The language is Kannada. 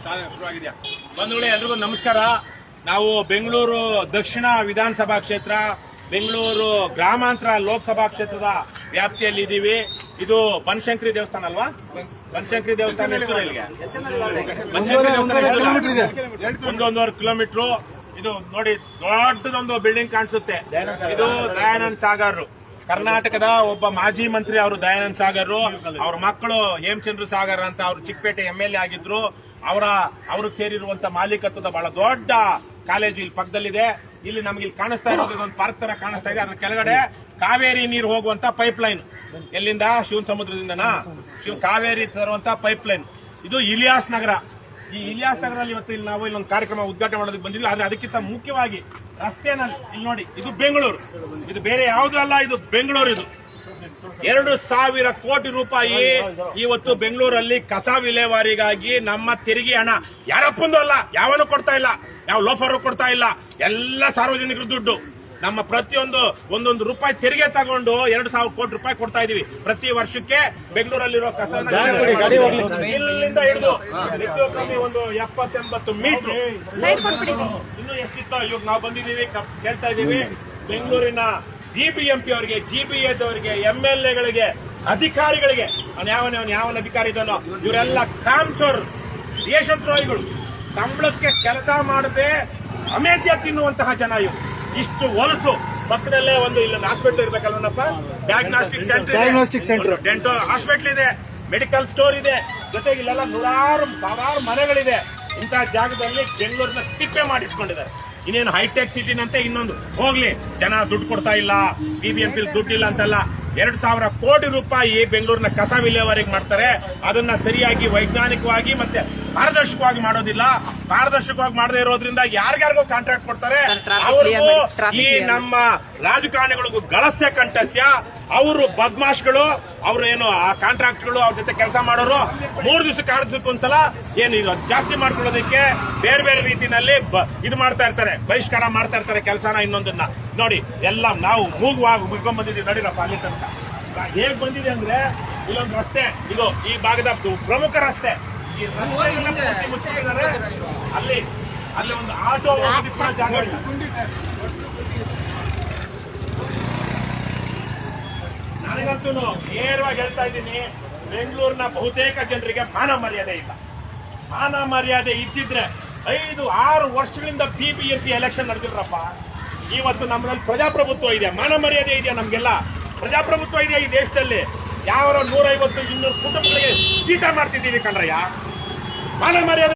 ಶುರುವಾಗಿದೆಯಾ? ಬಂಧುಗಳೇ, ಎಲ್ರಿಗೂ ನಮಸ್ಕಾರ. ನಾವು ಬೆಂಗಳೂರು ದಕ್ಷಿಣ ವಿಧಾನಸಭಾ ಕ್ಷೇತ್ರ, ಬೆಂಗಳೂರು ಗ್ರಾಮಾಂತರ ಲೋಕಸಭಾ ಕ್ಷೇತ್ರದ ವ್ಯಾಪ್ತಿಯಲ್ಲಿ ಇದ್ದೀವಿ. ಇದು ಬನಶಂಕರಿ ದೇವಸ್ಥಾನ ಅಲ್ವಾ? ಬನಶಂಕರಿ ದೇವಸ್ಥಾನ ಇಲ್ಲಿಗೆ 1.5 ಕಿಲೋಮೀಟರ್. ಇದು ನೋಡಿ, ದೊಡ್ಡದೊಂದು ಬಿಲ್ಡಿಂಗ್ ಕಾಣಿಸುತ್ತೆ. ಇದು ದಯಾನಂದ್ ಸಾಗರ್, ಕರ್ನಾಟಕದ ಒಬ್ಬ ಮಾಜಿ ಮಂತ್ರಿ. ಅವರು ದಯಾನಂದ್ ಸಾಗರ್, ಅವ್ರ ಮಕ್ಕಳು ಹೇಮಚಂದ್ರ ಸಾಗರ್ ಅಂತ, ಅವರು ಚಿಕ್ಕಪೇಟೆ MLA ಆಗಿದ್ರು. ಅವ್ರಿಗೆ ಸೇರಿರುವಂತ ಮಾಲೀಕತ್ವದ ಬಹಳ ದೊಡ್ಡ ಕಾಲೇಜು ಇಲ್ಲಿ ಪಕ್ಕದಲ್ಲಿದೆ. ಇಲ್ಲಿ ನಮ್ಗೆ ಇಲ್ಲಿ ಕಾಣಿಸ್ತಾ ಇರೋದು ಒಂದು ಪಾರ್ಕ್ ತರ ಕಾಣಿಸ್ತಾ ಇದೆ. ಅದ್ರ ಕೆಳಗಡೆ ಕಾವೇರಿ ನೀರು ಹೋಗುವಂತ ಪೈಪ್ ಲೈನ್, ಎಲ್ಲಿಂದ? ಶಿವನ ಸಮುದ್ರದಿಂದನಾ? ಕಾವೇರಿ ತರುವಂತ ಪೈಪ್ ಲೈನ್. ಇದು ಇಲಿಯಾಸ್ ನಗರ. ಈ ಇಲಿಯಾಸ್ ನಗರದಲ್ಲಿ ಇವತ್ತು ಇಲ್ಲಿ ನಾವು ಇಲ್ಲೊಂದು ಕಾರ್ಯಕ್ರಮ ಉದ್ಘಾಟನೆ ಮಾಡೋದಕ್ಕೆ ಬಂದಿದ್ವಿ. ಆದ್ರೆ ಅದಕ್ಕಿಂತ ಮುಖ್ಯವಾಗಿ ರಸ್ತೆನಲ್ಲಿ ಇಲ್ಲಿ ನೋಡಿ, ಇದು ಬೆಂಗಳೂರು, ಇದು ಬೇರೆ ಯಾವುದೂ ಅಲ್ಲ, ಇದು ಬೆಂಗಳೂರು. ಇದು 2,000 ಕೋಟಿ ರೂಪಾಯಿ ಇವತ್ತು ಬೆಂಗಳೂರಲ್ಲಿ ಕಸ ವಿಲೇವಾರಿಗಾಗಿ ನಮ್ಮ ತೆರಿಗೆ ಹಣ ಯಾರಪ್ಪಂದು ಅಲ್ಲ, ಯಾವನು ಕೊಡ್ತಾ ಇಲ್ಲ, ಯಾವ ಲೋಫರು ಕೊಡ್ತಾ ಇಲ್ಲ, ಎಲ್ಲ ಸಾರ್ವಜನಿಕರ ದುಡ್ಡು. ನಮ್ಮ ಪ್ರತಿಯೊಂದು ಒಂದೊಂದು ರೂಪಾಯಿ ತೆರಿಗೆ ತಗೊಂಡು 2,000 ಕೋಟಿ ರೂಪಾಯಿ ಕೊಡ್ತಾ ಇದೀವಿ ಪ್ರತಿ ವರ್ಷಕ್ಕೆ. ಬೆಂಗಳೂರಲ್ಲಿರೋ ಕಸ ಇಲ್ಲಿಂದ ಹಿಡಿದು ಒಂದು 70-80 ಮೀಟರ್ ಇನ್ನು ಎಷ್ಟಿತ್ತೋ ಇವಾಗ ನಾವು ಬಂದಿದ್ದೀವಿ, ಕೇಳ್ತಾ ಇದೀವಿ. ಬೆಂಗಳೂರಿನ BBMP ಅವರಿಗೆ, GBAದವರಿಗೆ, MLAಗಳಿಗೆ, ಅಧಿಕಾರಿಗಳಿಗೆ, ಯಾವನ ಅಧಿಕಾರಿ ಇದನ್ನೋ ಇವರೆಲ್ಲ ಕಾಮ್ಚೋರ್, ದೇಶದ್ರೋಹಿಗಳು, ಸಂಬಳಕ್ಕೆ ಕೆಲಸ ಮಾಡದೆ ಅಮೇಧ್ಯ ತಿನ್ನುವಂತಹ ಜನ ಇವರು. ಇಷ್ಟು ಹೊಲಸು. ಪಕ್ಕದಲ್ಲೇ ಒಂದು ಇಲ್ಲೊಂದು ಹಾಸ್ಪಿಟಲ್ ಇರ್ಬೇಕಲ್ವನಪ್ಪ, ಡಯಾಗ್ನಾಸ್ಟಿಕ್ ಸೆಂಟರ್, ಡೆಂಟೋ ಹಾಸ್ಪಿಟಲ್ ಇದೆ, ಮೆಡಿಕಲ್ ಸ್ಟೋರ್ ಇದೆ, ಜೊತೆಗೆ ಇಲ್ಲೆಲ್ಲ ಸಾವಿರಾರು ಮನೆಗಳಿದೆ. ಇಂತಹ ಜಾಗದಲ್ಲಿ ಬೆಂಗಳೂರಿನ ತಿಪ್ಪೆ ಮಾಡಿಟ್ಕೊಂಡಿದ್ದಾರೆ. ಇನ್ನೇನು ಹೈಟೆಕ್ ಸಿಟಿನಂತೆ ಇನ್ನೊಂದು ಹೋಗ್ಲಿ, ಜನ ದುಡ್ಡು ಕೊಡ್ತಾ ಇಲ್ಲ, BBMP ದುಡ್ಡು ಇಲ್ಲ ಅಂತಲ್ಲ. 2,000 ಕೋಟಿ ರೂಪಾಯಿ ಬೆಂಗಳೂರಿನ ಕಸ ವಿಲೇವಾರಿಗೆ ಮಾಡ್ತಾರೆ. ಅದನ್ನ ಸರಿಯಾಗಿ ವೈಜ್ಞಾನಿಕವಾಗಿ ಮತ್ತೆ ಪಾರದರ್ಶಕವಾಗಿ ಮಾಡೋದಿಲ್ಲ. ಪಾರದರ್ಶಕವಾಗಿ ಮಾಡದೇ ಇರೋದ್ರಿಂದ ಯಾರ್ಯಾರಿಗೂ ಕಾಂಟ್ರಾಕ್ಟ್ ಕೊಡ್ತಾರೆ. ಅವ್ರಿಗೂ ಈ ನಮ್ಮ ರಾಜಕಾರಣಿಗಳಿಗೂ ಗಳಸ್ಯ ಕಂಠಸ್ಯ. ಅವರು ಬದ್ಮಾಶ್ಗಳು, ಅವರು ಏನು ಆ ಕಾಂಟ್ರಾಕ್ಟ್ಗಳು, ಅವ್ರ ಜೊತೆ ಕೆಲಸ ಮಾಡೋರು 3 ದಿವಸಕ್ಕೆ 6 ದಿವಸಕ್ಕೊಂದ್ಸಲ ಏನು ಇದು ಜಾಸ್ತಿ ಮಾಡ್ಕೊಳ್ಳೋದಕ್ಕೆ ಬೇರೆ ಬೇರೆ ರೀತಿನಲ್ಲಿ ಇದು ಮಾಡ್ತಾ ಇರ್ತಾರೆ, ಬಹಿಷ್ಕಾರ ಮಾಡ್ತಾ ಇರ್ತಾರೆ ಕೆಲಸನ. ಇನ್ನೊಂದನ್ನ ನೋಡಿ, ಎಲ್ಲ ನಾವು ಮುಗ್ಕೊಂಡ್ ಬಂದಿದ್ದೀವಿ. ನಡೀರಪ್ಪ ಅಲ್ಲಿ ತನಕ. ಹೇಗ್ ಬಂದಿದೆ ಅಂದ್ರೆ, ಇಲ್ಲೊಂದು ರಸ್ತೆ, ಇದು ಈ ಭಾಗದ ಪ್ರಮುಖ ರಸ್ತೆ. ಈ ರಸ್ತೆ ಮುಚ್ಚಿದ್ದಾರೆ. ಅಲ್ಲಿ ಒಂದು ಆಟೋ ಜಾಗ ಇಲ್ಲ. ನನಗಂತೂ ನೇರವಾಗಿ ಹೇಳ್ತಾ ಇದ್ದೀನಿ, ಬೆಂಗಳೂರಿನ ಬಹುತೇಕ ಜನರಿಗೆ ಮಾನ ಮರ್ಯಾದೆ ಇಲ್ಲ. ಮಾನ ಮರ್ಯಾದೆ ಇದ್ದಿದ್ರೆ 5-6 ವರ್ಷಗಳಿಂದ BBMP ಎಲೆಕ್ಷನ್ ನಡೆದಿಲ್ರಪ್ಪ. ಇವತ್ತು ನಮ್ಮಲ್ಲಿ ಪ್ರಜಾಪ್ರಭುತ್ವ ಇದೆ, ಮಾನ ಮರ್ಯಾದೆ ಇದೆಯಾ? ನಮ್ಗೆಲ್ಲ ಪ್ರಜಾಪ್ರಭುತ್ವ ಇದೆಯಾ ಈ ದೇಶದಲ್ಲಿ? ಯಾವ 150-200 ಕುಟುಂಬಗಳಿಗೆ ಚೀಟ ಮಾಡ್ತಿದ್ದೀವಿ ಕಣ್ರಯ್ಯ. ಮಾನ ಮರ್ಯಾದೆ